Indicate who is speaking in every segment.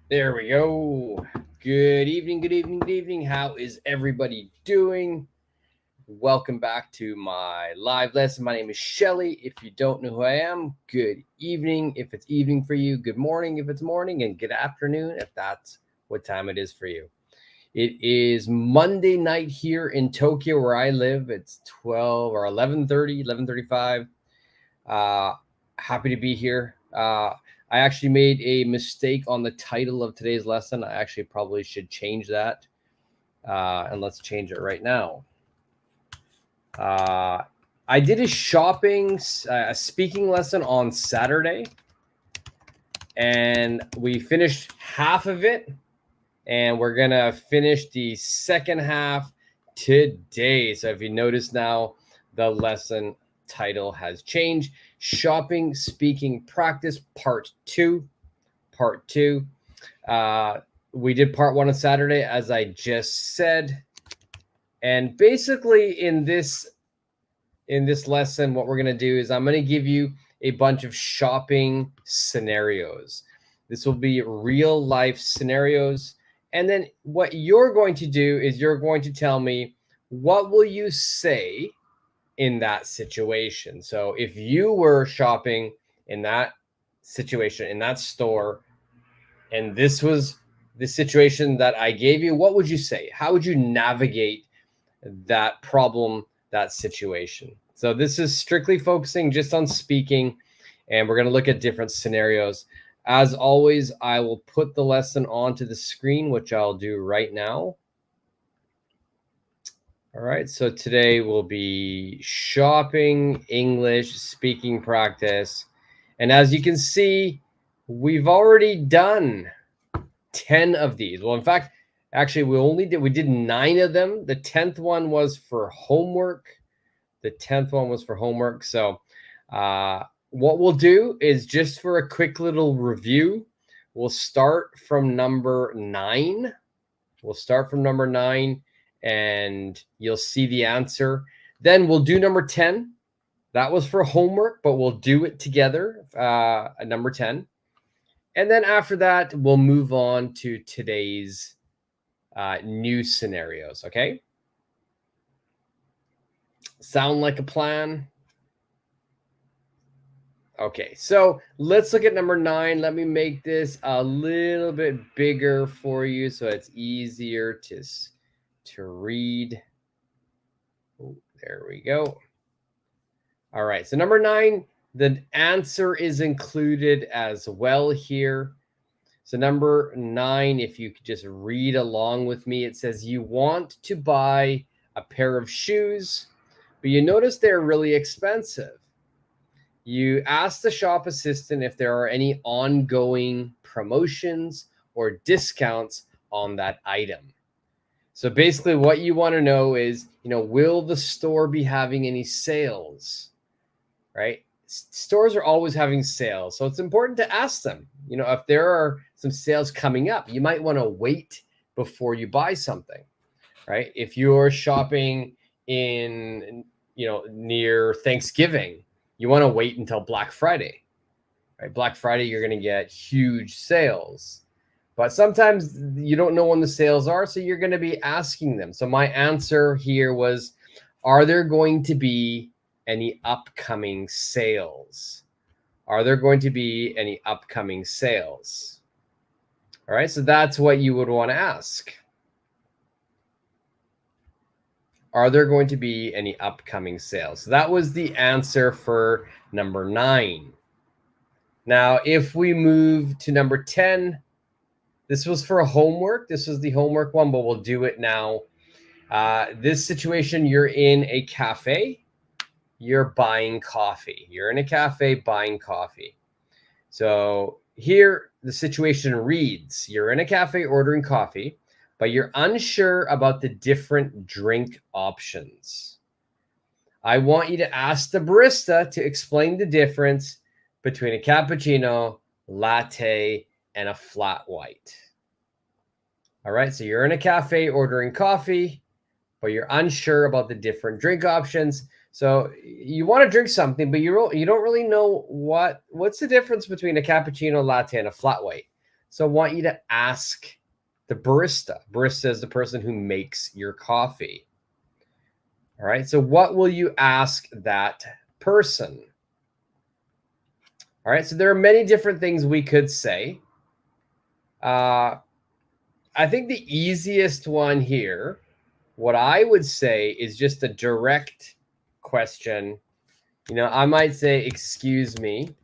Speaker 1: There we go. Good evening, good evening, good evening. How is everybody doing? Welcome back to my live lesson. My name is Shelly. If you don't know who I am, good evening. If it's evening for you, good morning if it's morning, and good afternoon if that's what time it is for you. It is Monday night here in Tokyo where I live. It's 12 or 11:30, 11:35. Uh, Happy to be here. I actually made a mistake on the title of today's lesson. I actually probably should change that. And let's change it right now. Uh, I did a speaking lesson on Saturday, and we finished half of it, and we're gonna finish the second half today. So if you notice now, the lesson title has changed. Shopping Speaking Practice Part 2. Part 2. Uh, we did part 1 on Saturday, as I just said. And basically in this lesson, what we're going to do is I'm going to give you a bunch of shopping scenarios. This will be real life scenarios. And then what you're going to do is you're going to tell me, what will you say in that situation? So if you were shopping in that situation, in that store, and this was the situation that I gave you, what would you say? How would you navigate that problem, that situation? So this is strictly focusing just on speaking, and we're going to look at different scenarios. As always, I will put the lesson onto the screen, which I'll do right now. All right, so today will be shopping English speaking practice. And as you can see, we've already done 10 of these. Well, in fact, actually we did 9 of them. The 10th one was for homework. So what we'll do is, just for a quick little review, we'll start from number 9. And you'll see the answer. Then we'll do number 10. That was for homework, but we'll do it together, number 10. And then after that, we'll move on to today's new scenarios, okay? Sound like a plan? Okay, so let's look at number 9. Let me make this a little bit bigger for you so it's easier to read. Oh, there we go. All right, so number 9, the answer is included as well here. So number 9, if you could just read along with me, it says you want to buy a pair of shoes, but you notice they're really expensive. You ask the shop assistant if there are any ongoing promotions or discounts on that item. So basically what you want to know is, will the store be having any sales? Right? Stores are always having sales, so it's important to ask them. If there are some sales coming up, you might want to wait before you buy something, right? If you're shopping in, near Thanksgiving, you want to wait until Black Friday, right? Black Friday, you're going to get huge sales, but sometimes you don't know when the sales are, so you're going to be asking them. So my answer here was, are there going to be any upcoming sales? Are there going to be any upcoming sales? All right, so that's what you would want to ask. Are there going to be any upcoming sales? So that was the answer for number 9. Now, if we move to number 10, this was for homework. This was the homework one, but we'll do it now. This situation, you're in a cafe. You're buying coffee. You're in a cafe buying coffee. So here the situation reads, you're in a cafe ordering coffee, but you're unsure about the different drink options. I want you to ask the barista to explain the difference between a cappuccino, latte, and a flat white. All right, so you're in a cafe ordering coffee, but you're unsure about the different drink options. So you want to drink something, but you don't really know what's the difference between a cappuccino, latte, and a flat white. So I want you to ask the barista. Barista is the person who makes your coffee. All right. So what will you ask that person? All right. So there are many different things we could say. I think the easiest one here, what I would say is just a direct question. I might say, excuse me,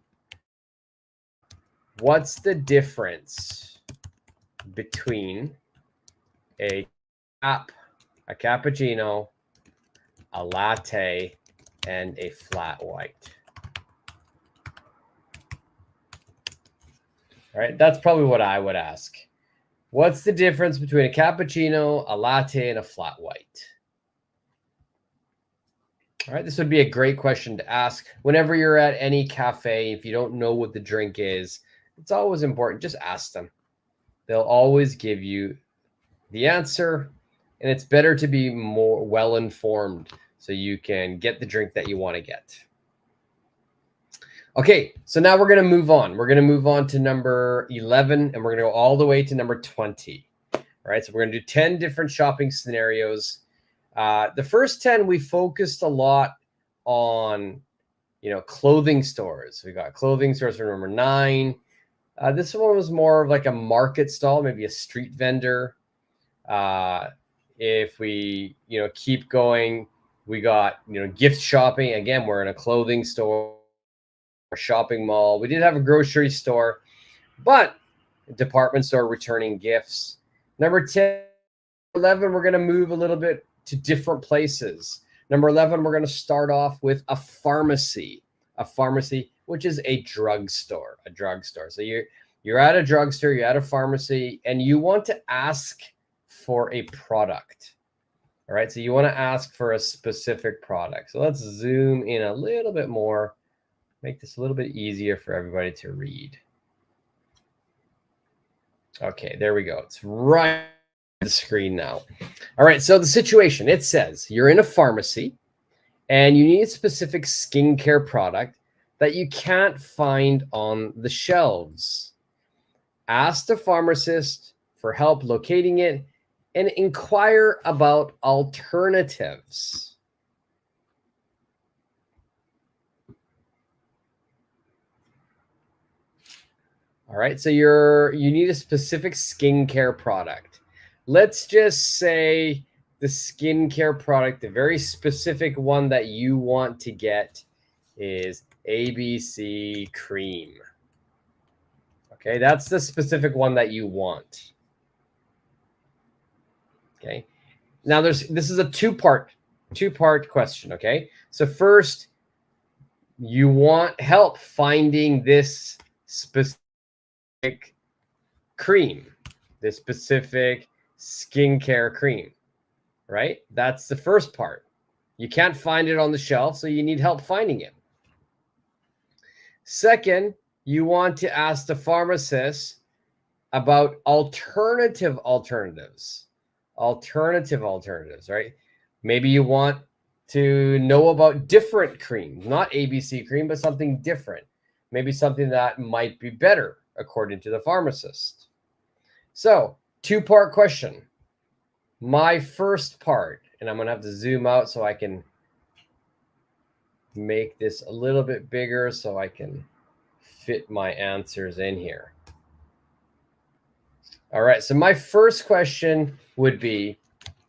Speaker 1: what's the difference between a cappuccino, a latte, and a flat white? All right, that's probably what I would ask. What's the difference between a cappuccino, a latte, and a flat white? All right, this would be a great question to ask whenever you're at any cafe. If you don't know what the drink is, it's always important. Just ask them. They'll always give you the answer, and it's better to be more well-informed so you can get the drink that you want to get. Okay, so now we're going to move on. We're going to move on to number 11, and we're going to go all the way to number 20. All right, so we're going to do 10 different shopping scenarios. The first 10, we focused a lot on, clothing stores. We got clothing stores for number 9. This one was more of like a market stall, maybe a street vendor. If we, keep going, we got, gift shopping. Again, we're in a clothing store, a shopping mall. We did have a grocery store, but a department store returning gifts. Number 10, 11, we're going to move a little bit to different places. Number 11, we're going to start off with a pharmacy, which is a drugstore, So you're at a drugstore, you're at a pharmacy, and you want to ask for a product. All right, so you want to ask for a specific product. So let's zoom in a little bit more, make this a little bit easier for everybody to read. Okay, there we go. It's right on the screen now. All right, so the situation, it says you're in a pharmacy and you need a specific skincare product that you can't find on the shelves. Ask the pharmacist for help locating it and inquire about alternatives. All right, so you need a specific skincare product. Let's just say the skincare product, the very specific one that you want to get is ABC cream. Okay, that's the specific one that you want. Okay, now this is a two-part question. Okay, so first, you want help finding this specific cream, this specific skincare cream, right? That's the first part. You can't find it on the shelf, so you need help finding it. Second, you want to ask the pharmacist about alternatives, right? Maybe you want to know about different creams, not ABC cream, but something different. Maybe something that might be better according to the pharmacist. So, two-part question. My first part, and I'm going to have to zoom out so I can make this a little bit bigger so I can fit my answers in here. All right, so my first question would be,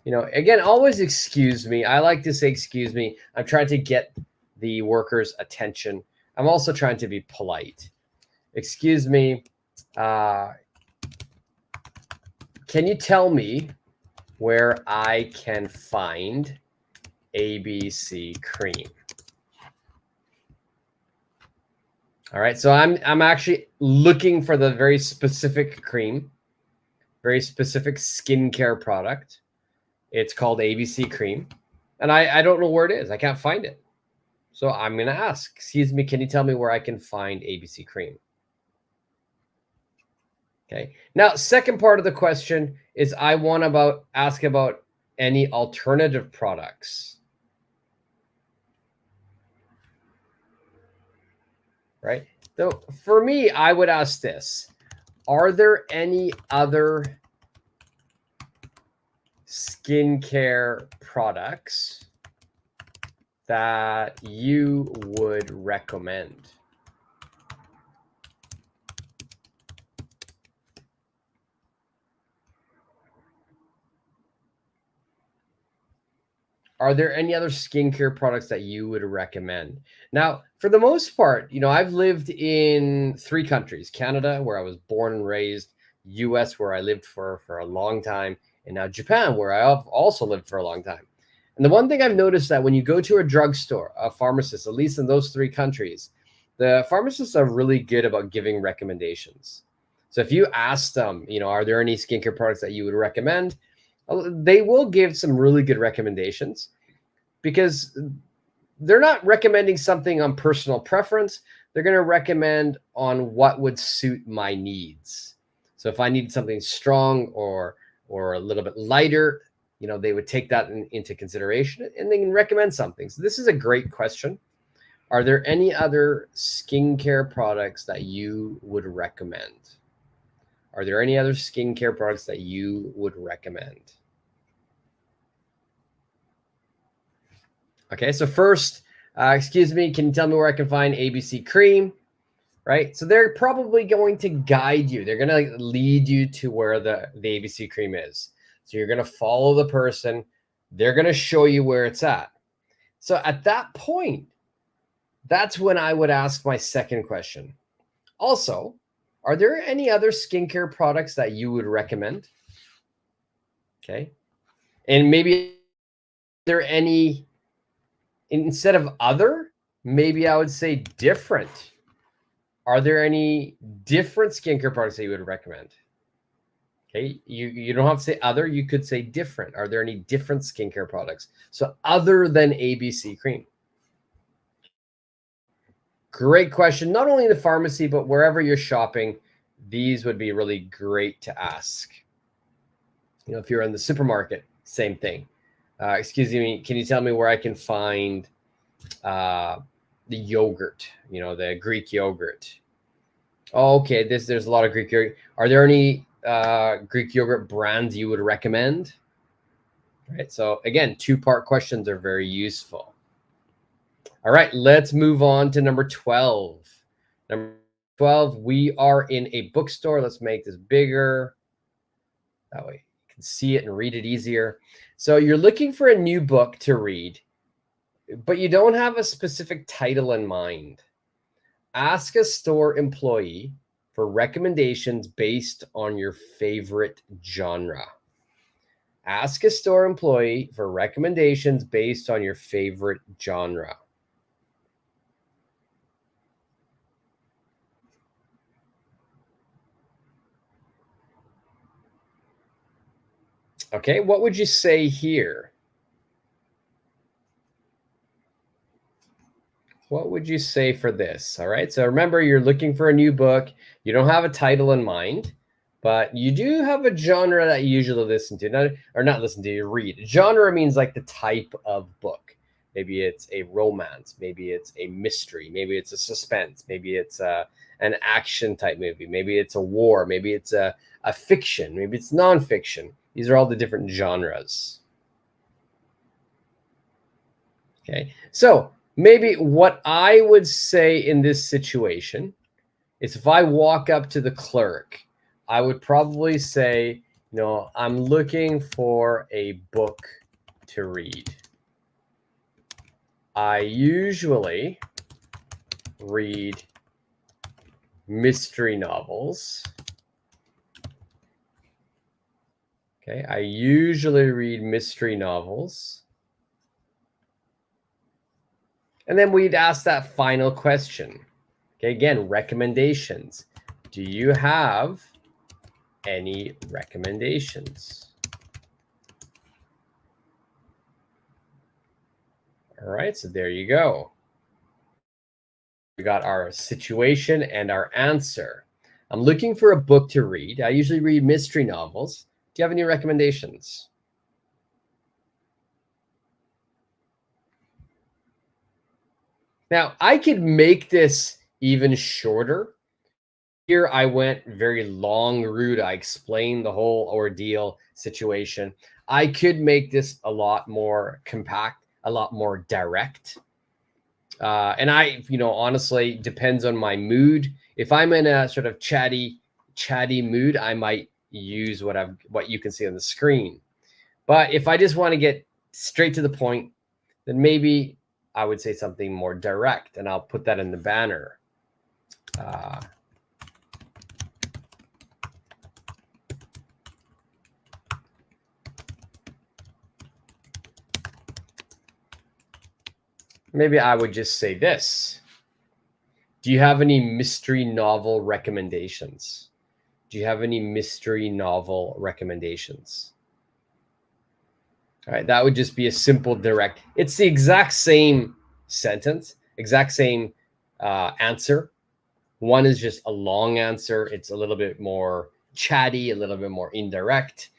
Speaker 1: again, always excuse me. I like to say excuse me. I'm trying to get the workers' attention. I'm also trying to be polite. Excuse me. Can you tell me where I can find ABC cream? All right, so I'm actually looking for the very specific cream, very specific skincare product. It's called ABC cream, and I don't know where it is. I can't find it. So I'm going to ask, excuse me, can you tell me where I can find ABC cream? Okay. Now, second part of the question is I want to ask about any alternative products. Right? So for me, I would ask this. Are there any other skincare products that you would recommend? Are there any other skincare products that you would recommend? Now, for the most part, I've lived in 3 countries: Canada, where I was born and raised; US, where I lived for a long time; and now Japan, where I've also lived for a long time. And the one thing I've noticed, that when you go to a drugstore, a pharmacist, at least in those 3 countries, the pharmacists are really good about giving recommendations. So if you ask them, are there any skincare products that you would recommend? They will give some really good recommendations, because they're not recommending something on personal preference. They're going to recommend on what would suit my needs. So if I need something strong or a little bit lighter, they would take that into consideration, and they can recommend something. So this is a great question. Are there any other skincare products that you would recommend? Are there any other skincare products that you would recommend? Okay, so first, excuse me, can you tell me where I can find ABC Cream? Right? So they're probably going to guide you. They're going to lead you to where the ABC Cream is. So you're going to follow the person. They're going to show you where it's at. So at that point, that's when I would ask my second question. Also, are there any other skincare products that you would recommend? Okay. And maybe there any, instead of other, maybe I would say different. Are there any different skincare products that you would recommend? Okay, you don't have to say other, you could say different. Are there any different skincare products? So other than ABC Cream. Great question. Not only in the pharmacy, but wherever you're shopping, these would be really great to ask. If you're in the supermarket, same thing. Excuse me, can you tell me where I can find the yogurt, the Greek yogurt? Oh, okay, there's a lot of Greek yogurt. Are there any Greek yogurt brands you would recommend? Right. So again, 2-part questions are very useful. All right, let's move on to number 12. Number 12, we are in a bookstore. Let's make this bigger. That way you can see it and read it easier. So you're looking for a new book to read, but you don't have a specific title in mind. Ask a store employee for recommendations based on your favorite genre. Ask a store employee for recommendations based on your favorite genre. Okay, what would you say here? What would you say for this? All right, so remember, you're looking for a new book. You don't have a title in mind, but you do have a genre that you usually listen to, not listen to, you read. Genre means like the type of book. Maybe it's a romance, maybe it's a mystery, maybe it's a suspense, maybe it's an action type movie, maybe it's a war, maybe it's a fiction, maybe it's nonfiction. These are all the different genres. Okay, so maybe what I would say in this situation is, if I walk up to the clerk, I would probably say, I'm looking for a book to read. I usually read mystery novels. Okay, I usually read mystery novels. And then we'd ask that final question. Okay, again, recommendations. Do you have any recommendations? All right, so there you go. We got our situation and our answer. I'm looking for a book to read. I usually read mystery novels. Do you have any recommendations? Now, I could make this even shorter, Here I went very long route. I explained the whole ordeal situation. I could make this a lot more compact, a lot more direct. And honestly, depends on my mood. If I'm in a sort of chatty mood, I might use what you can see on the screen. But if I just want to get straight to the point, then maybe I would say something more direct, and I'll put that in the banner. Maybe I would just say this. Do you have any mystery novel recommendations? Do you have any mystery novel recommendations? All right, that would just be a simple direct. It's the exact same sentence, exact same answer. One is just a long answer. It's a little bit more chatty, a little bit more indirect.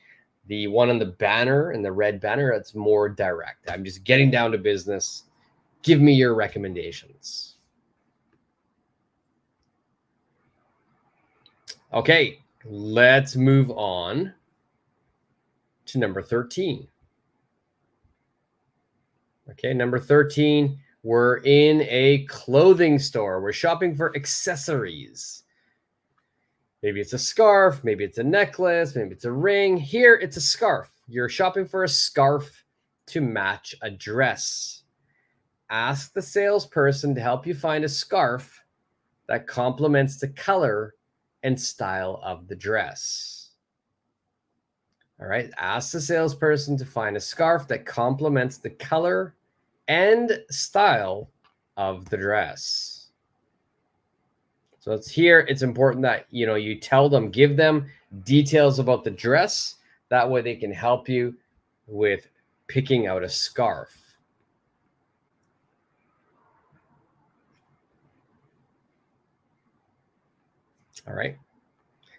Speaker 1: The one on the banner, in the red banner, it's more direct. I'm just getting down to business. Give me your recommendations. Okay, let's move on to number 13. Okay, number 13, we're in a clothing store. We're shopping for accessories. Maybe it's a scarf, maybe it's a necklace, maybe it's a ring. Here, it's a scarf. You're shopping for a scarf to match a dress. Ask the salesperson to help you find a scarf that complements the color and style of the dress. All right, ask the salesperson to find a scarf that complements the color and style of the dress. So it's here. It's important that you tell them, give them details about the dress. That way they can help you with picking out a scarf. All right.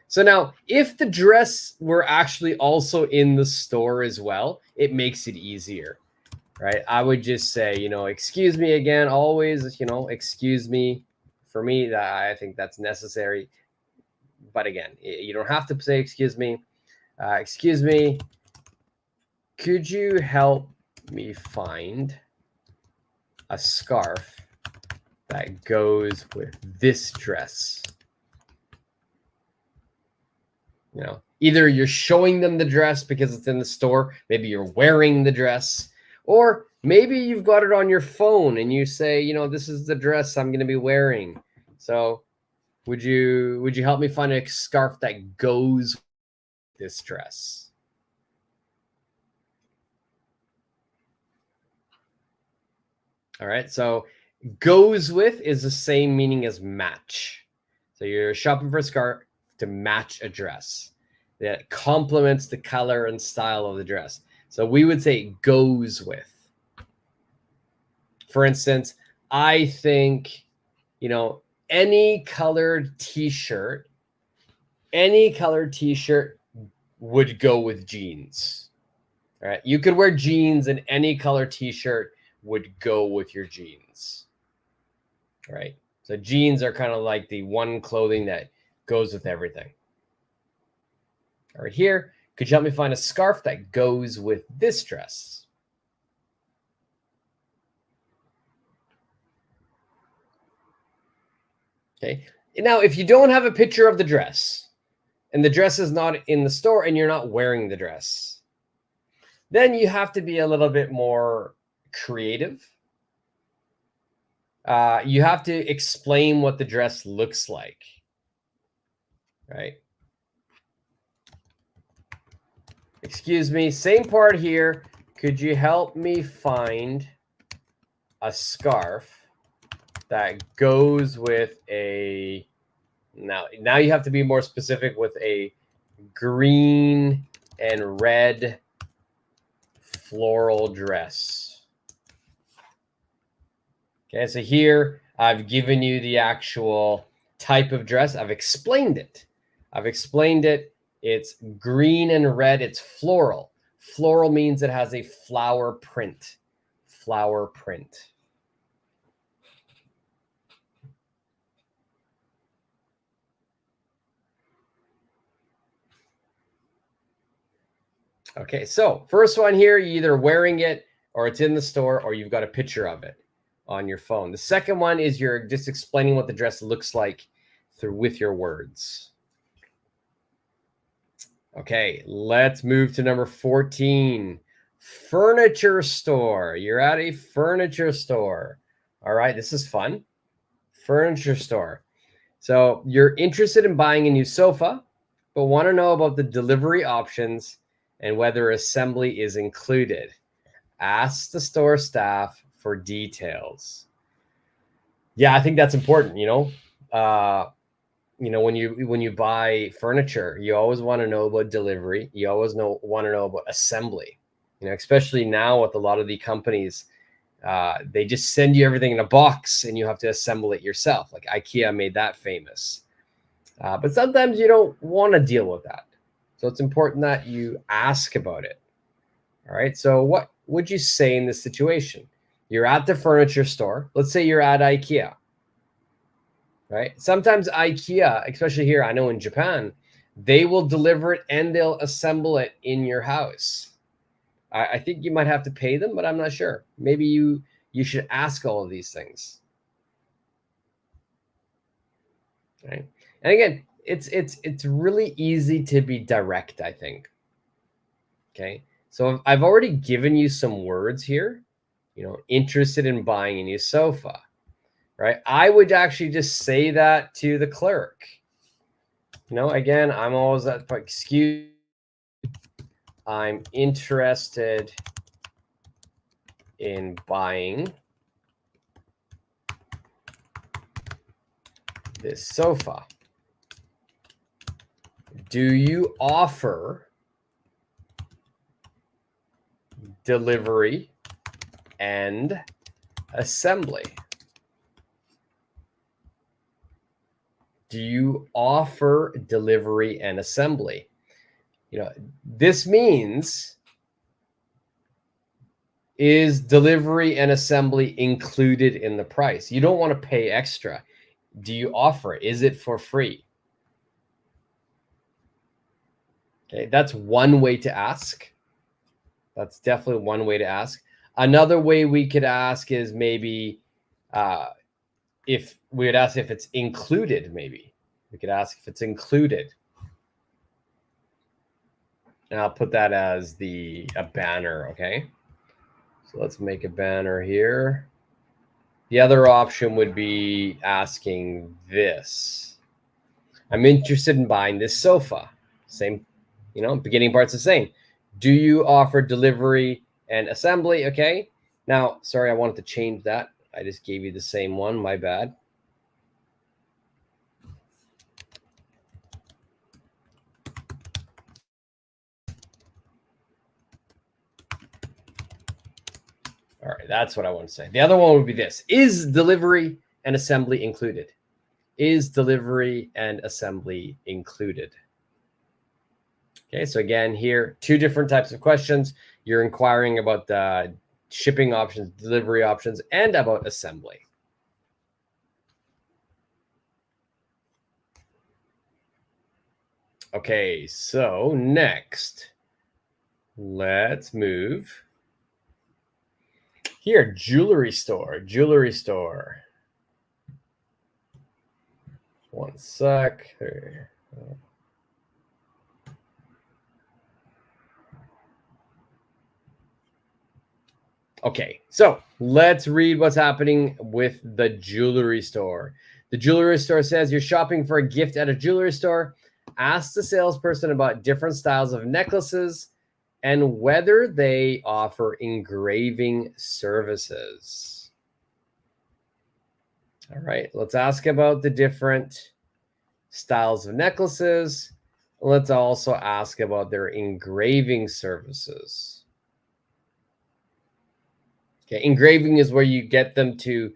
Speaker 1: So now, if the dress were actually also in the store as well, it makes it easier, right? I would just say, excuse me again, always, excuse me. For me, I think that's necessary. But again, you don't have to say excuse me. Excuse me, could you help me find a scarf that goes with this dress? Either you're showing them the dress because it's in the store, maybe you're wearing the dress, or maybe you've got it on your phone and you say, this is the dress I'm going to be wearing. So would you help me find a scarf that goes with this dress? All right, so goes with is the same meaning as match. So you're shopping for a scarf to match a dress that complements the color and style of the dress. So we would say goes with. For instance, I think, any colored t-shirt would go with jeans. All right. You could wear jeans, and any color t-shirt would go with your jeans. All right. So jeans are kind of like the one clothing that goes with everything. All right, here, could you help me find a scarf that goes with this dress? Okay. Now, if you don't have a picture of the dress and the dress is not in the store and you're not wearing the dress, then you have to be a little bit more creative. You have to explain what the dress looks like, right? Excuse me, same part here. Could you help me find a scarf that goes with a, now you have to be more specific, with a green and red floral dress. Okay, so here I've given you the actual type of dress. I've explained it. It's green and red. It's floral. Floral means it has a flower print. Flower print. Okay, so first one here, you're either wearing it or it's in the store or you've got a picture of it on your phone. The second one is you're just explaining what the dress looks like with your words. Okay, let's move to number 14. Furniture store. You're at a furniture store. All right, this is fun. Furniture store. So you're interested in buying a new sofa, but want to know about the delivery options and whether assembly is included. Ask the store staff for details. Yeah, I think that's important. When you buy furniture, you always want to know about delivery. You always want to know about assembly. Especially now with a lot of the companies, they just send you everything in a box and you have to assemble it yourself. Like IKEA made that famous. But sometimes you don't want to deal with that. So it's important that you ask about it. All right. So what would you say in this situation? You're at the furniture store. Let's say you're at IKEA. Right. Sometimes IKEA, especially here, I know in Japan, they will deliver it and they'll assemble it in your house. I think you might have to pay them, but I'm not sure. Maybe you should ask all of these things. Right. And again, it's really easy to be direct, I think. Okay. So I've already given you some words here, interested in buying a new sofa, right? I would actually just say that to the clerk. Again, I'm always at, excuse, I'm interested in buying this sofa. Do you offer delivery and assembly? Do you offer delivery and assembly? This means, is delivery and assembly included in the price? You don't want to pay extra. Do you offer it? Is it for free? Okay, that's one way to ask. That's definitely one way to ask. Another way we could ask is maybe if we would ask if it's included, maybe. We could ask if it's included. And I'll put that as a banner, okay? So let's make a banner here. The other option would be asking this. I'm interested in buying this sofa. Same, beginning part's the same. Do you offer delivery and assembly? Okay. Now, sorry, I wanted to change that. I just gave you the same one. My bad. All right, that's what I want to say. The other one would be this. Is delivery and assembly included? Is delivery and assembly included? Okay, so again, here, two different types of questions. You're inquiring about the shipping options, delivery options, and about assembly. Okay, so next, let's move here. Jewelry store. One sec. Okay, so let's read what's happening with the jewelry store. The jewelry store says you're shopping for a gift at a jewelry store. Ask the salesperson about different styles of necklaces and whether they offer engraving services. All right, let's ask about the different styles of necklaces. Let's also ask about their engraving services. Okay, engraving is where you get them to,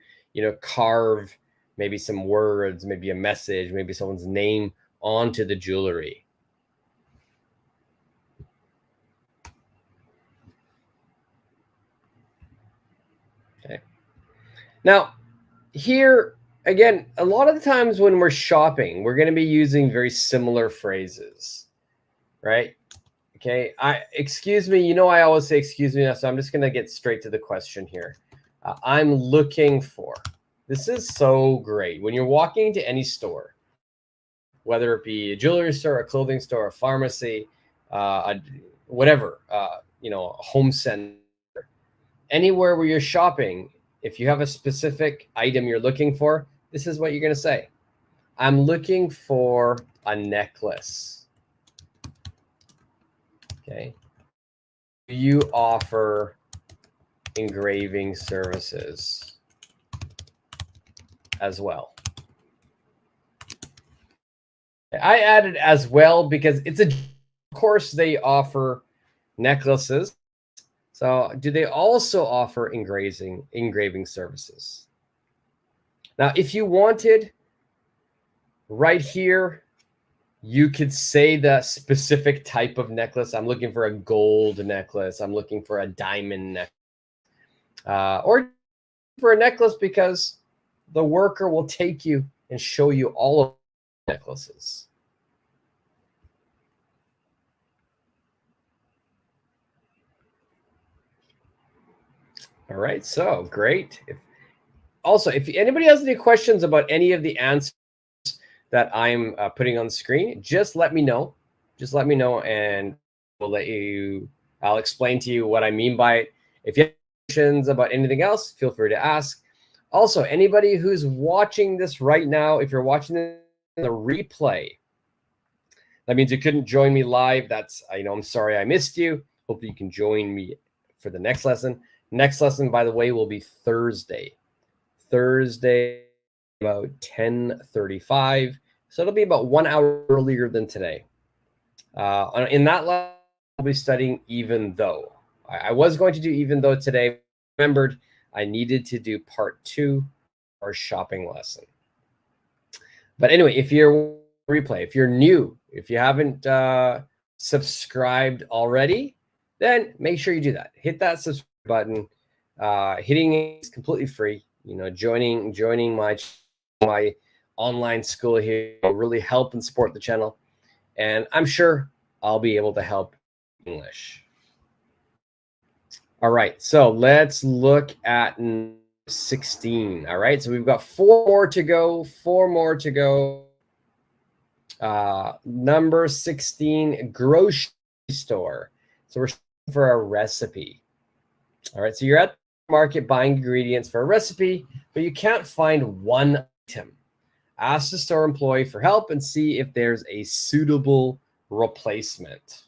Speaker 1: carve maybe some words, maybe a message, maybe someone's name onto the jewelry. Okay. Now, here, again, a lot of the times when we're shopping, we're going to be using very similar phrases, right? Okay, excuse me. You know, I always say excuse me, so I'm just going to get straight to the question here. I'm looking for. This is so great. When you're walking into any store, whether it be a jewelry store, a clothing store, a pharmacy, whatever, you know, a home center, anywhere where you're shopping, if you have a specific item you're looking for, this is what you're going to say. I'm looking for a necklace. Okay. Do you offer engraving services as well? I added as well because it's of course they offer necklaces. So do they also offer engraving services? Now, if you wanted right here, you could say the specific type of necklace. I'm looking for a gold necklace. I'm looking for a diamond necklace. Or for a necklace because the worker will take you and show you all of the necklaces. All right, so great. If anybody has any questions about any of the answers that I'm putting on the screen, just let me know. Just let me know, and I'll explain to you what I mean by it. If you have questions about anything else, feel free to ask. Also, anybody who's watching this right now, if you're watching the replay, that means you couldn't join me live. I'm sorry I missed you. Hopefully you can join me for the next lesson. Next lesson, by the way, will be Thursday about 10:35. So it'll be about 1 hour earlier than today. In that lesson, I'll be studying even though. I was going to do even though today. Remembered I needed to do part 2 or shopping lesson. But anyway, if you're replay, if you're new, if you haven't subscribed already, then make sure you do that. Hit that subscribe button. Hitting it is completely free. You know, joining my online school here will really help and support the channel, and I'm sure I'll be able to help English. All right, so let's look at 16. All right, so we've got 4 more to go. 4 more to go. Number 16, grocery store. So we're looking for a recipe. All right, so you're at the market buying ingredients for a recipe, but you can't find one item. Ask the store employee for help and see if there's a suitable replacement.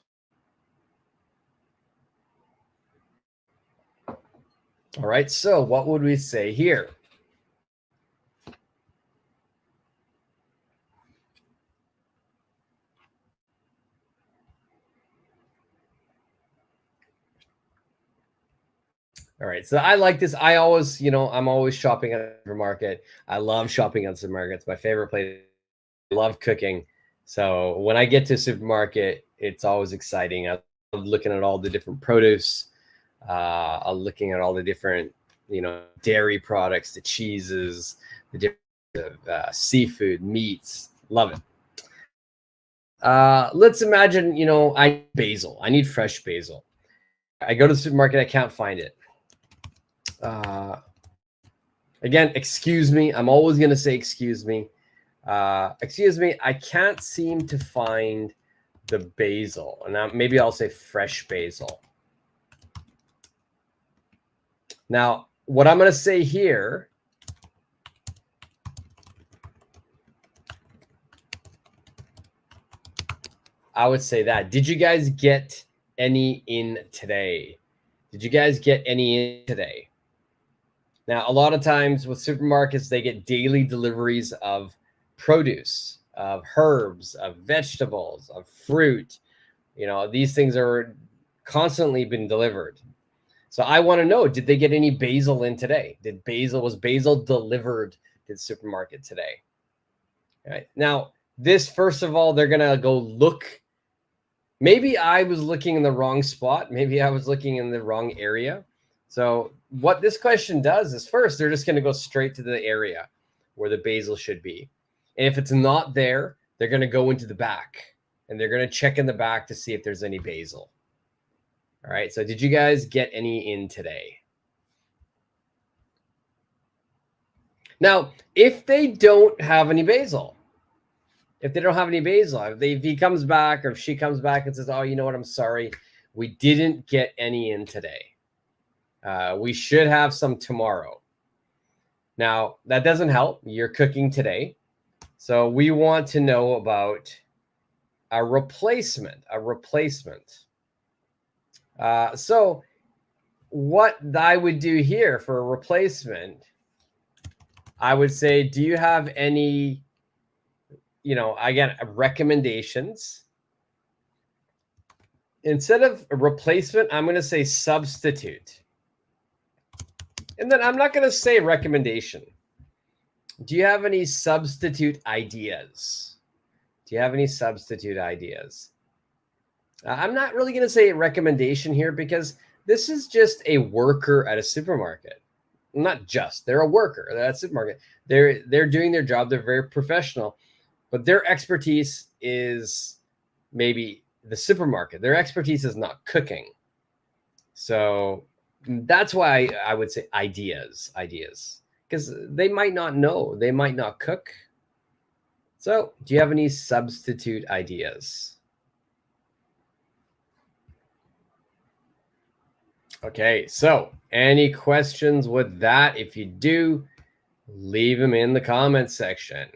Speaker 1: All right, so what would we say here? All right, so I like this. I always, I'm always shopping at a supermarket. I love shopping at supermarkets. It's my favorite place. I love cooking. So when I get to a supermarket, it's always exciting. I love looking at all the different produce. I'm looking at all the different, dairy products, the cheeses, the different seafood, meats. Love it. Let's imagine, I need basil. I need fresh basil. I go to the supermarket. I can't find it. Again, excuse me. I'm always going to say excuse me. Excuse me. I can't seem to find the basil. And now maybe I'll say fresh basil. Now, what I'm going to say here, I would say that. Did you guys get any in today? Did you guys get any in today? Now, a lot of times with supermarkets, they get daily deliveries of produce, of herbs, of vegetables, of fruit. These things are constantly been delivered. So I want to know, did they get any basil in today? Was basil delivered to the supermarket today? All right. Now, this, first of all, they're going to go look. Maybe I was looking in the wrong spot. Maybe I was looking in the wrong area. So what this question does is, first, they're just going to go straight to the area where the basil should be. And if it's not there, they're going to go into the back and they're going to check in the back to see if there's any basil. All right, so did you guys get any in today? Now, if they don't have any basil, if he comes back or if she comes back and says, oh, you know what, I'm sorry, we didn't get any in today. We should have some tomorrow. Now, that doesn't help. You're cooking today. So we want to know about a replacement. So what I would do here for a replacement, I would say, do you have any, again, recommendations? Instead of a replacement, I'm going to say substitute. And then I'm not going to say recommendation. Do you have any substitute ideas? I'm not really going to say recommendation here because this is just a worker at a supermarket. Not just, they're a worker at a supermarket. They're doing their job. They're very professional, but their expertise is maybe the supermarket. Their expertise is not cooking. So that's why I would say ideas, because they might not know, they might not cook. So do you have any substitute ideas? Okay, so any questions with that? If you do, leave them in the comment section.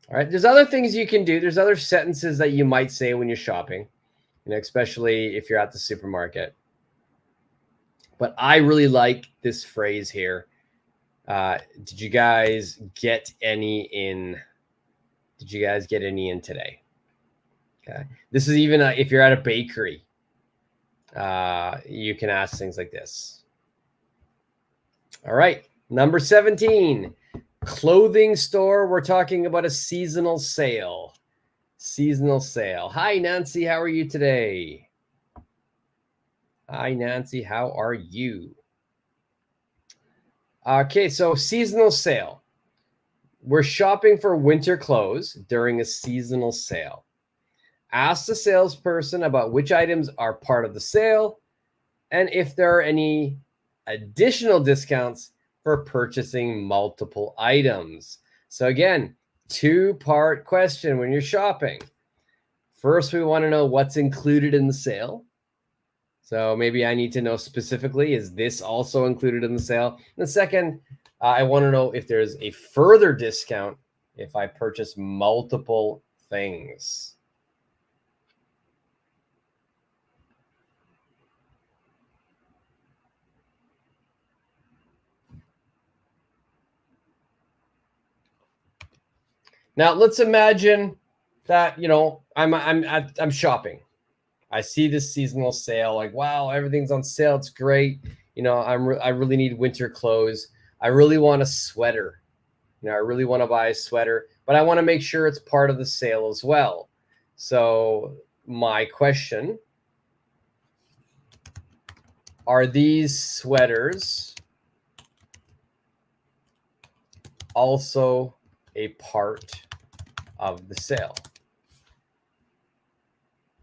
Speaker 1: All right, there's other things you can do. There's other sentences that you might say when you're shopping, especially if you're at the supermarket. But I really like this phrase here. Did you guys get any in? Did you guys get any in today? Okay, this is even if you're at a bakery. You can ask things like this. All right, number 17, clothing store. We're talking about a seasonal sale. Hi, Nancy. How are you today? Hi, Nancy. How are you? Okay, so seasonal sale. We're shopping for winter clothes during a seasonal sale. Ask the salesperson about which items are part of the sale and if there are any additional discounts for purchasing multiple items. So again, two-part question when you're shopping. First, we want to know what's included in the sale. So maybe I need to know specifically, is this also included in the sale? And the second, I want to know if there's a further discount if I purchase multiple things. Now let's imagine that I'm shopping. I see this seasonal sale, like, wow, everything's on sale. It's great. I really need winter clothes. I really want a sweater. I really want to buy a sweater, but I want to make sure it's part of the sale as well. So my question, are these sweaters also a part of the sale?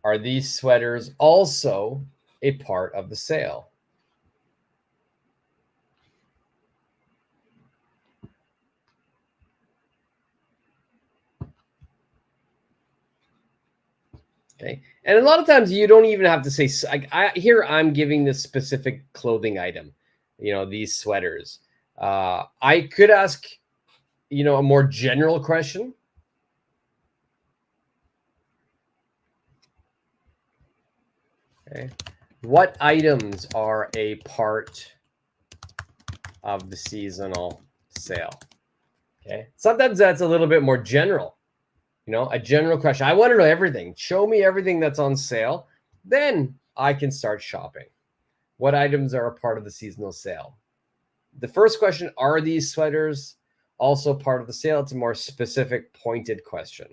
Speaker 1: Are these sweaters also a part of the sale? Okay. And a lot of times you don't even have to say, here I'm giving this specific clothing item, these sweaters. I could ask, a more general question. Okay. What items are a part of the seasonal sale? Okay. Sometimes that's a little bit more general, a general question. I want to know everything. Show me everything that's on sale. Then I can start shopping. What items are a part of the seasonal sale? The first question, are these sweaters also part of the sale? It's a more specific, pointed question.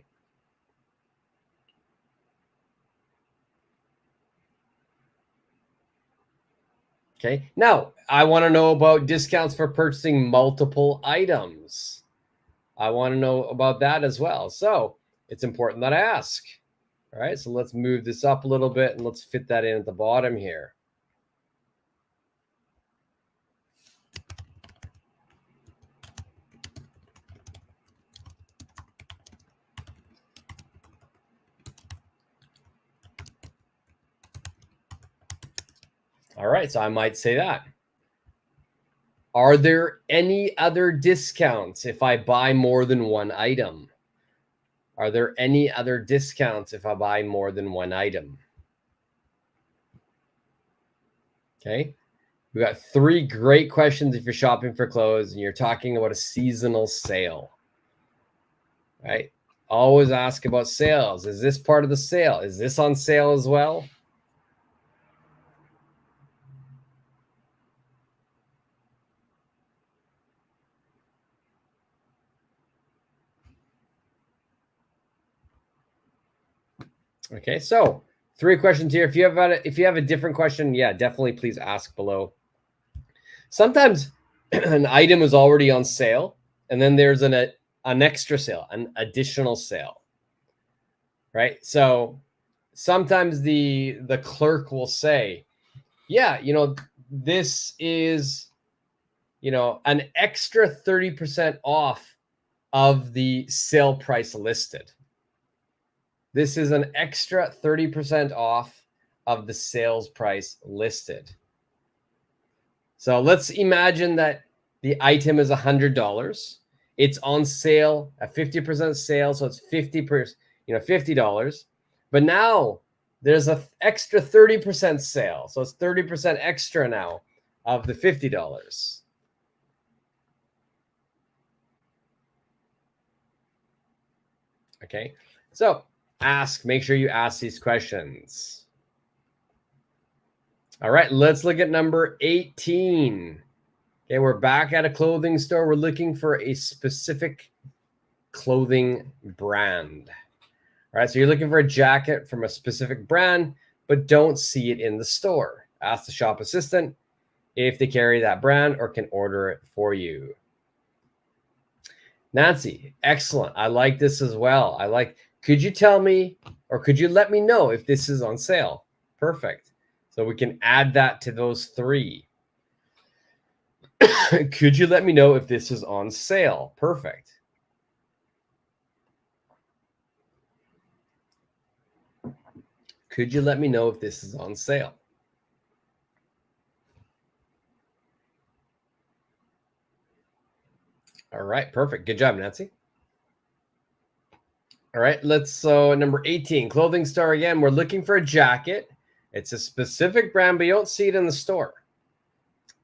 Speaker 1: Okay. Now, I want to know about discounts for purchasing multiple items. I want to know about that as well. So it's important that I ask. All right, so let's move this up a little bit and let's fit that in at the bottom here. All right, so I might say that. Are there any other discounts if I buy more than one item? Are there any other discounts if I buy more than one item? Okay. We got 3 great questions if you're shopping for clothes and you're talking about a seasonal sale. Right? Always ask about sales. Is this part of the sale? Is this on sale as well? Okay, so 3 questions here. If you have a different question, yeah, definitely please ask below. Sometimes an item is already on sale, and then there's an extra sale, an additional sale, right? So sometimes the clerk will say, yeah, this is, an extra 30% off of the sale price listed. This is an extra 30% off of the sales price listed. So let's imagine that the item is $100. It's on sale, a 50% sale, so it's $50. But now there's an extra 30% sale, so it's 30% extra now of the $50. Okay, so make sure you ask these questions. All right, let's look at number 18. Okay, we're back at a clothing store. We're looking for a specific clothing brand. All right, so you're looking for a jacket from a specific brand, but don't see it in the store. Ask the shop assistant if they carry that brand or can order it for you. Nancy, excellent. I like this as well. Could you tell me, or could you let me know if this is on sale? Perfect. So we can add that to those 3. Could you let me know if this is on sale? Perfect. Could you let me know if this is on sale? All right, perfect. Good job, Nancy. All right, so number 18, clothing store again. We're looking for a jacket. It's a specific brand, but you don't see it in the store.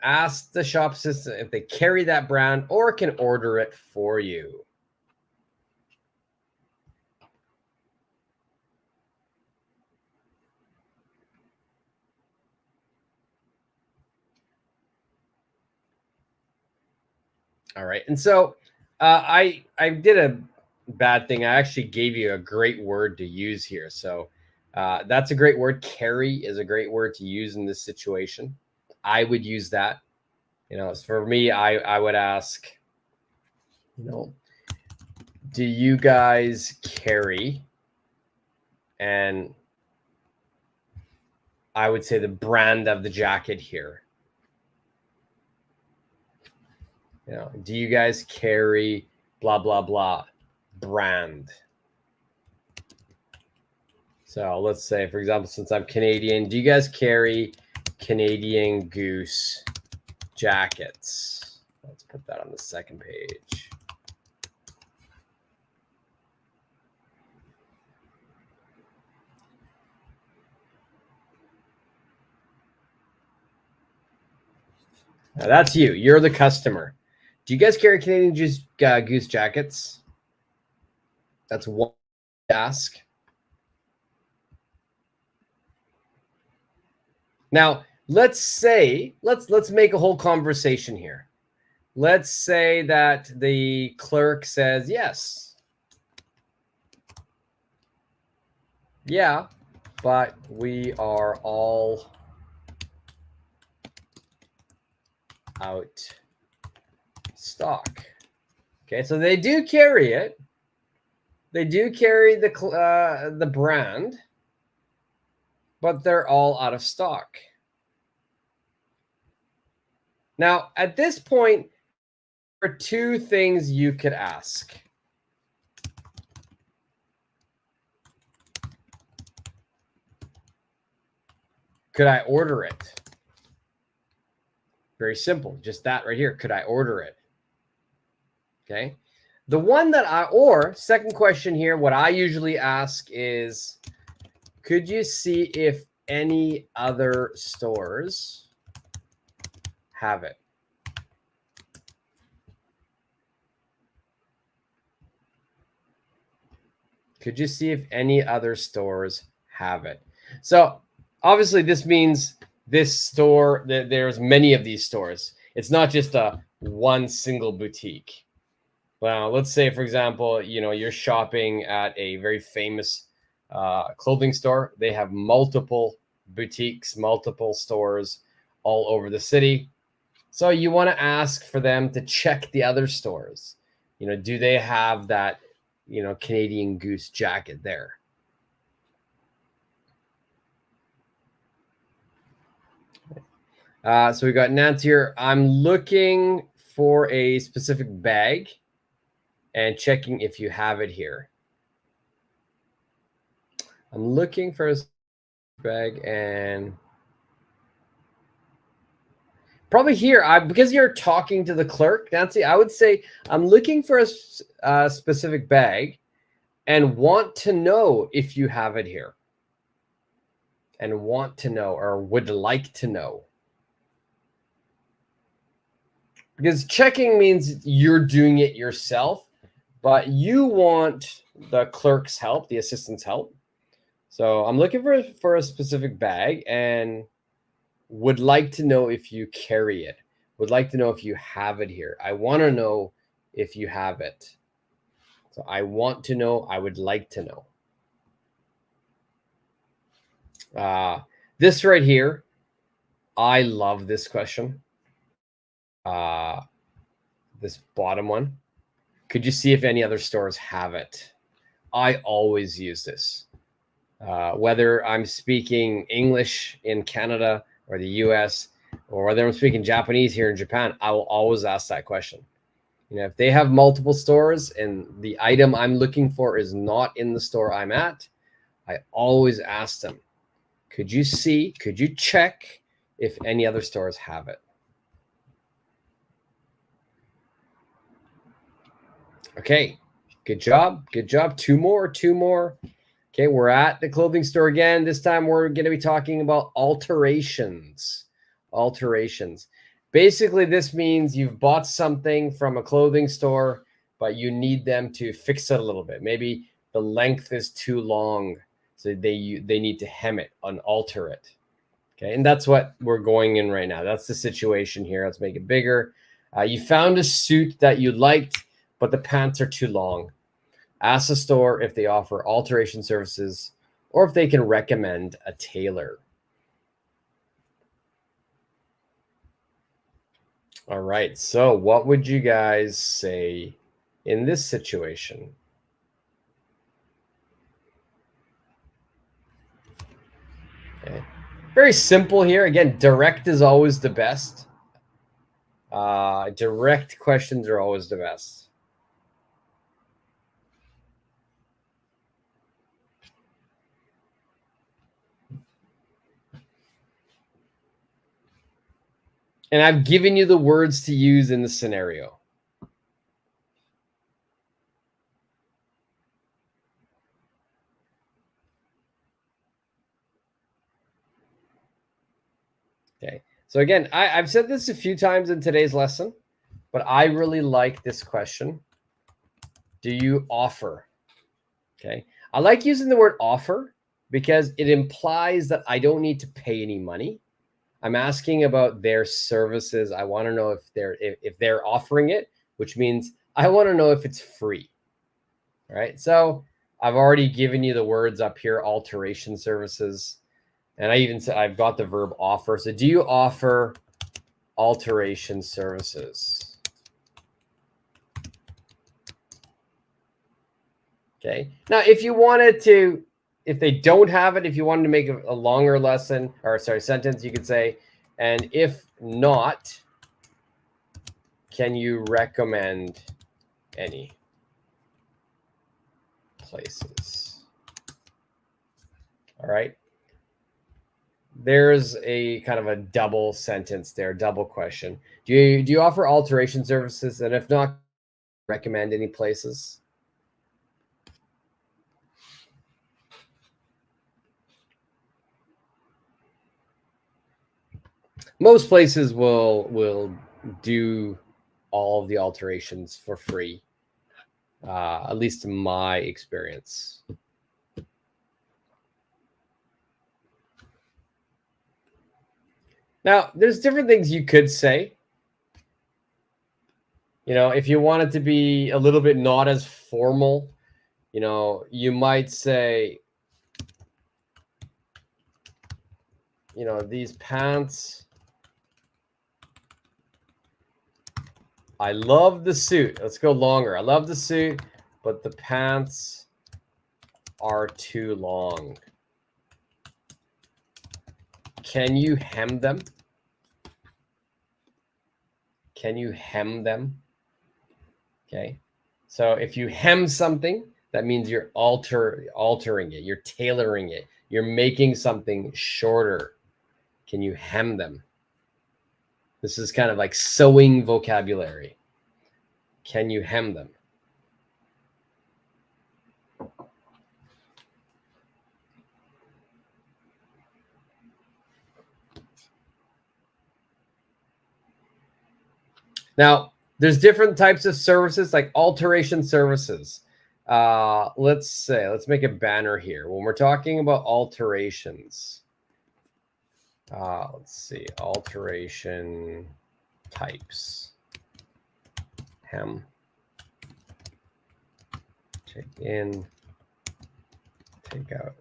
Speaker 1: Ask the shop assistant if they carry that brand or can order it for you. All right, and so I did a bad thing. I actually gave you a great word to use here. So that's a great word. Carry is a great word to use in this situation. I would use that. For me, I would ask, do you guys carry? And I would say the brand of the jacket here. Do you guys carry blah, blah, blah brand? So let's say, for example, since I'm Canadian, do you guys carry Canadian Goose jackets? Let's put that on the second page. Now that's you. You're the customer. Do you guys carry Canadian Goose jackets? That's one ask. Now, let's make a whole conversation here. Let's say that the clerk says yes. Yeah, but we are all out stock. Okay, so they do carry it, They do carry the brand, but they're all out of stock. Now, at this point, there are two things you could ask. Could I order it? Very simple. Just that right here. Could I order it? Okay. The one that or second question here, what I usually ask is, could you see if any other stores have it? Could you see if any other stores have it? So obviously this means this store, there's many of these stores. It's not just a one single boutique. Well, let's say, for example, you're shopping at a very famous clothing store. They have multiple boutiques, multiple stores all over the city. So you want to ask for them to check the other stores. Do they have that, Canadian Goose jacket there? So we got Nancy here. I'm looking for a specific bag and checking if you have it here. I'm looking for a bag and probably here, because you're talking to the clerk, Nancy, I would say I'm looking for a specific bag and want to know if you have it here. And want to know or would like to know. Because checking means you're doing it yourself, but you want the clerk's help, the assistant's help. So I'm looking for a specific bag and would like to know if you carry it. Would like to know if you have it here. I want to know if you have it. So I want to know. I would like to know. This right here, I love this question. This bottom one. Could you see if any other stores have it? I always use this. Whether I'm speaking English in Canada or the US, or whether I'm speaking Japanese here in Japan, I will always ask that question. If they have multiple stores and the item I'm looking for is not in the store I'm at, I always ask them, could you check if any other stores have it? Okay, good job. Good job. Two more. Okay, we're at the clothing store again. This time we're going to be talking about alterations. Alterations. Basically, this means you've bought something from a clothing store, but you need them to fix it a little bit. Maybe the length is too long, so they need to hem it and alter it. Okay, and that's what we're going in right now. That's the situation here. Let's make it bigger. You found a suit that you liked, but the pants are too long. Ask the store if they offer alteration services or if they can recommend a tailor. All right. So what would you guys say in this situation? Okay. Very simple here. Again, direct is always the best. Direct questions are always the best. And I've given you the words to use in the scenario. Okay. So again, I've said this a few times in today's lesson, but I really like this question. Do you offer? Okay. I like using the word offer because it implies that I don't need to pay any money. I'm asking about their services. I want to know if they're offering it, which means I want to know if it's free. All right. So I've already given you the words up here, alteration services. And I even said I've got the verb offer. So do you offer alteration services? Okay. Now, if you wanted to, if they don't have it, if you wanted to make a longer lesson, or sorry, sentence, you could say, and if not, can you recommend any places? All right. There's a kind of a double sentence there, double question. Do you offer alteration services? And if not, recommend any places? Most places will do all of the alterations for free, at least in my experience. Now, there's different things you could say. You know, if you want it to be a little bit not as formal, you know, you might say, you know, these pants, I love the suit. Let's go longer. I love the suit, but the pants are too long. Can you hem them? Can you hem them? Okay. So if you hem something, that means you're altering it. You're tailoring it. You're making something shorter. Can you hem them? This is kind of like sewing vocabulary. Can you hem them? Now, there's different types of services, like alteration services. Let's make a banner here. When we're talking about alterations, let's see, alteration types. Hem, take in, take out.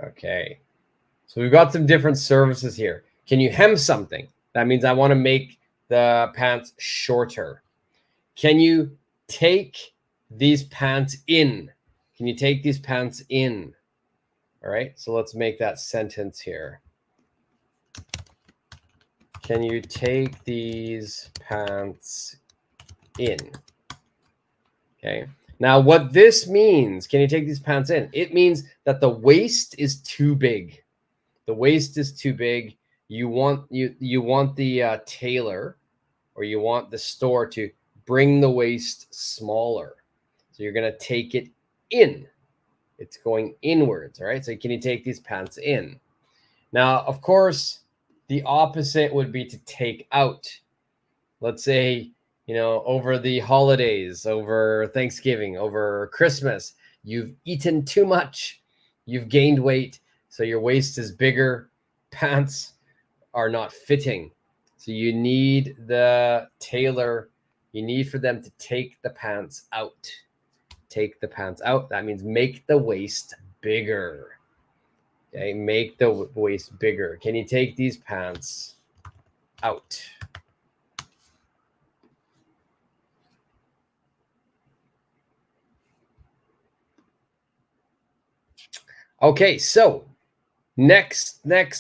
Speaker 1: Okay. So we've got some different services here. Can you hem something? That means I want to make the pants shorter. Can you take these pants in? Can you take these pants in? All right. So let's make that sentence here. Can you take these pants in? Okay. Now, what this means, can you take these pants in? It means that the waist is too big. The waist is too big. You want the tailor, or you want the store to bring the waist smaller. So you're gonna take it in. It's going inwards, all right? So can you take these pants in? Now, of course, the opposite would be to take out. Let's say, you know, over the holidays, over Thanksgiving, over Christmas, you've eaten too much, you've gained weight, so your waist is bigger, pants are not fitting. So you need the tailor, you need for them to take the pants out. Take the pants out. That means make the waist bigger. Okay, make the waist bigger. Can you take these pants out? Okay, so next,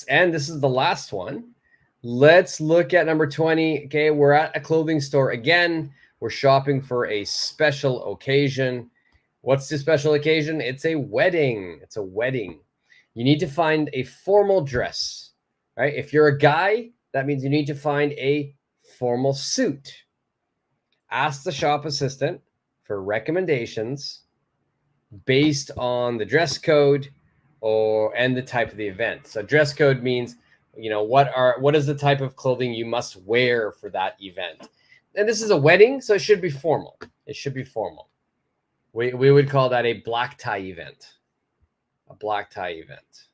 Speaker 1: and this is the last one. Let's look at number 20. Okay, we're at a clothing store again. We're shopping for a special occasion. What's the special occasion? It's a wedding. It's a wedding. You need to find a formal dress, right? If you're a guy, that means you need to find a formal suit. Ask the shop assistant for recommendations based on the dress code and the type of the event. So dress code means, you know, what is the type of clothing you must wear for that event. And this is a wedding, so it should be formal. It should be formal. We would call that a black tie event. A black tie event.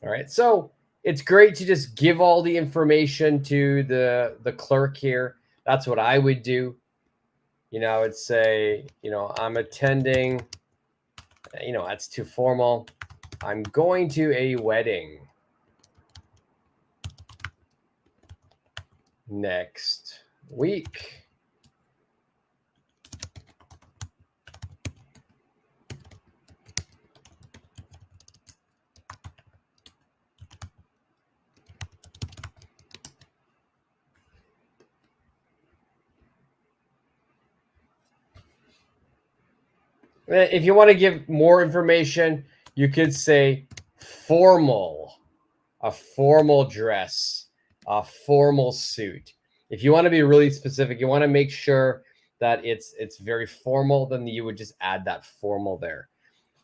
Speaker 1: All right. So it's great to just give all the information to the clerk here. That's what I would do. You know, I would say, you know, I'm attending, you know, that's too formal. I'm going to a wedding next week. If you want to give more information, you could say formal, a formal dress, a formal suit. If you want to be really specific, you want to make sure that it's very formal, then you would just add that formal there.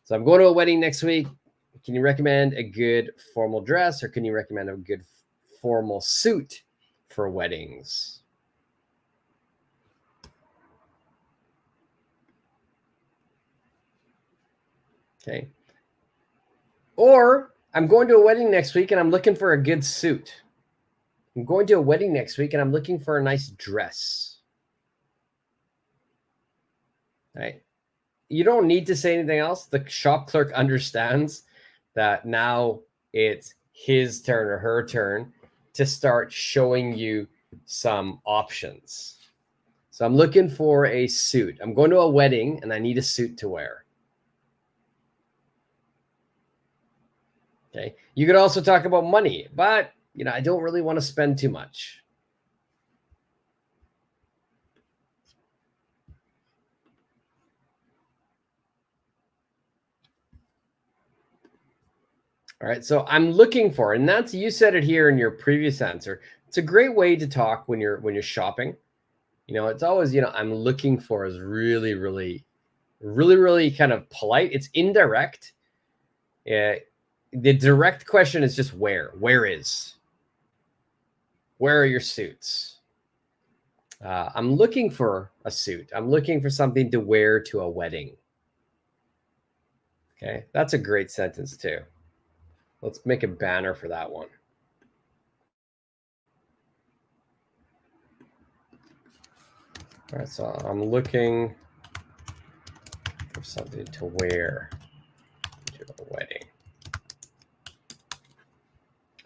Speaker 1: So I'm going to a wedding next week. Can you recommend a good formal dress, or can you recommend a good formal suit for weddings? Okay. Or I'm going to a wedding next week and I'm looking for a good suit. I'm going to a wedding next week and I'm looking for a nice dress. Right? You don't need to say anything else. The shop clerk understands that now it's his turn or her turn to start showing you some options. So I'm looking for a suit. I'm going to a wedding and I need a suit to wear. Okay. You could also talk about money, but I don't really want to spend too much. All right. So I'm looking for, and that's, you said it here in your previous answer. It's a great way to talk when you're shopping. It's always, I'm looking for is really, really, really, really kind of polite. It's indirect. The direct question is just where. Where is? Where are your suits? I'm looking for a suit. I'm looking for something to wear to a wedding. Okay, that's a great sentence too. Let's make a banner for that one. All right, so I'm looking for something to wear to a wedding.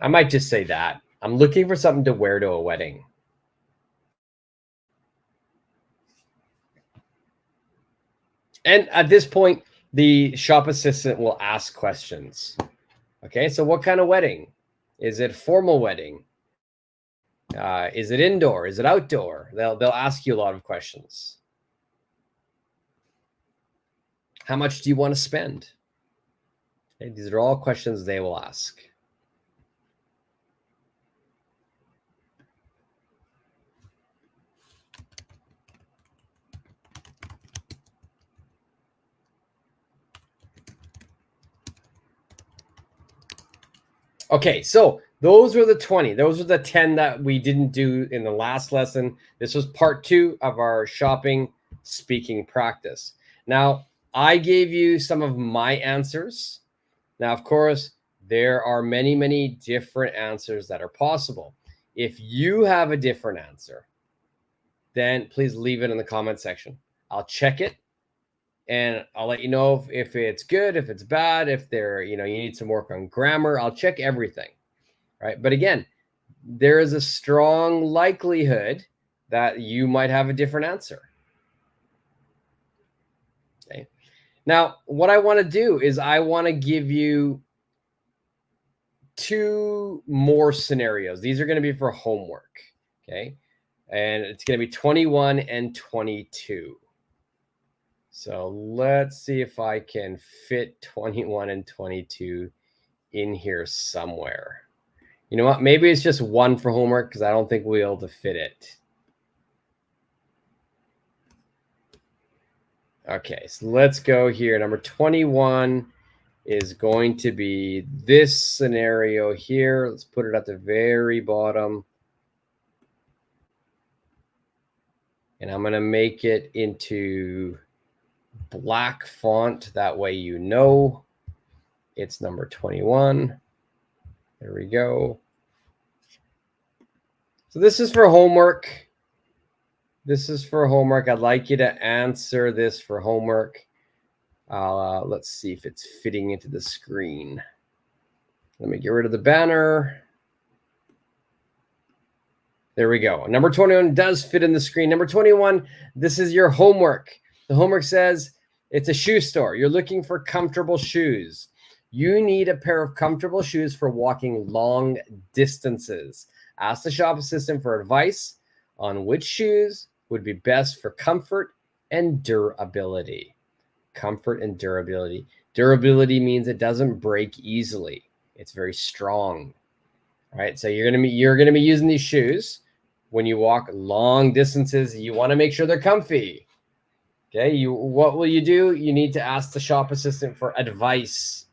Speaker 1: I might just say that. I'm looking for something to wear to a wedding. And at this point, the shop assistant will ask questions. Okay, so what kind of wedding? Is it a formal wedding? Is it indoor? Is it outdoor? They'll ask you a lot of questions. How much do you want to spend? Okay, these are all questions they will ask. Okay, so those were the 20. Those are the 10 that we didn't do in the last lesson. This was part 2 of our shopping speaking practice. Now, I gave you some of my answers. Now, of course, there are many, many different answers that are possible. If you have a different answer, then please leave it in the comment section. I'll check it and I'll let you know if it's good, if it's bad, if you need some work on grammar. I'll check everything, right? But again, there is a strong likelihood that you might have a different answer. Okay. Now, what I want to do is I want to give you 2 more scenarios. These are going to be for homework, okay? And it's going to be 21 and 22. So let's see if I can fit 21 and 22 in here somewhere. You know what? Maybe it's just 1 for homework because I don't think we'll be able to fit it. Okay, so let's go here. Number 21 is going to be this scenario here. Let's put it at the very bottom. And I'm going to make it into black font. That way you know it's number 21. There we go. So this is for homework. This is for homework. I'd like you to answer this for homework. Let's see if it's fitting into the screen. Let me get rid of the banner. There we go. Number 21 does fit in the screen. Number 21, this is your homework. The homework says it's a shoe store. You're looking for comfortable shoes. You need a pair of comfortable shoes for walking long distances. Ask the shop assistant for advice on which shoes would be best for comfort and durability. Comfort and durability. Durability means it doesn't break easily. It's very strong. All right, so you're gonna be using these shoes when you walk long distances. You want to make sure they're comfy. Okay, what will you do? You need to ask the shop assistant for advice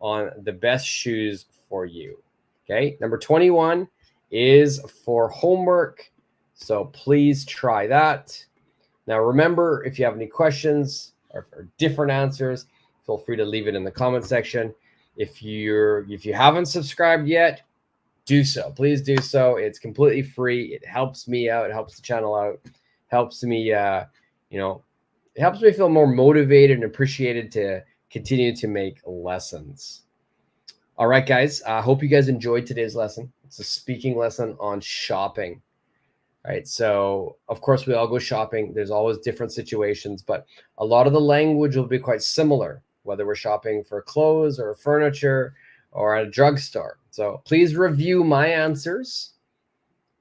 Speaker 1: on the best shoes for you. Okay, number 21 is for homework, so please try that. Now remember, if you have any questions or different answers, feel free to leave it in the comment section. If you haven't subscribed yet, do so. Please do so. It's completely free. It helps me out. It helps the channel out. Helps me, it helps me feel more motivated and appreciated to continue to make lessons. All right, guys. I hope you guys enjoyed today's lesson. It's a speaking lesson on shopping. All right. So, of course, we all go shopping. There's always different situations, but a lot of the language will be quite similar, whether we're shopping for clothes or furniture or at a drugstore. So please review my answers.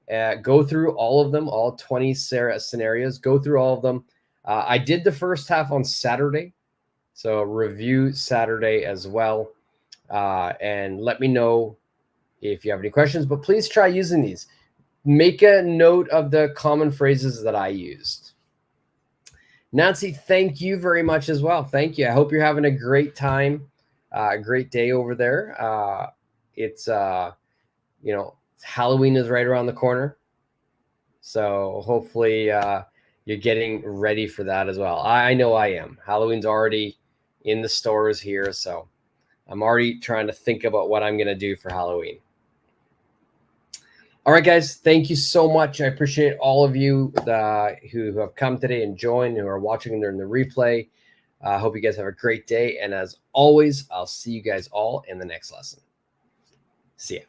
Speaker 1: Go through all of them, all 20 scenarios. Go through all of them. I did the first half on Saturday, so review Saturday as well. And let me know if you have any questions, but please try using these. Make a note of the common phrases that I used. Nancy, thank you very much as well. Thank you. I hope you're having a great time. A great day over there. It's Halloween is right around the corner, so hopefully you're getting ready for that as well. I know I am. Halloween's already in the stores here, so I'm already trying to think about what I'm gonna do for Halloween. All right, guys, thank you so much. I appreciate all of you who have come today and joined, who are watching during the replay. I hope you guys have a great day. And as always, I'll see you guys all in the next lesson. See ya.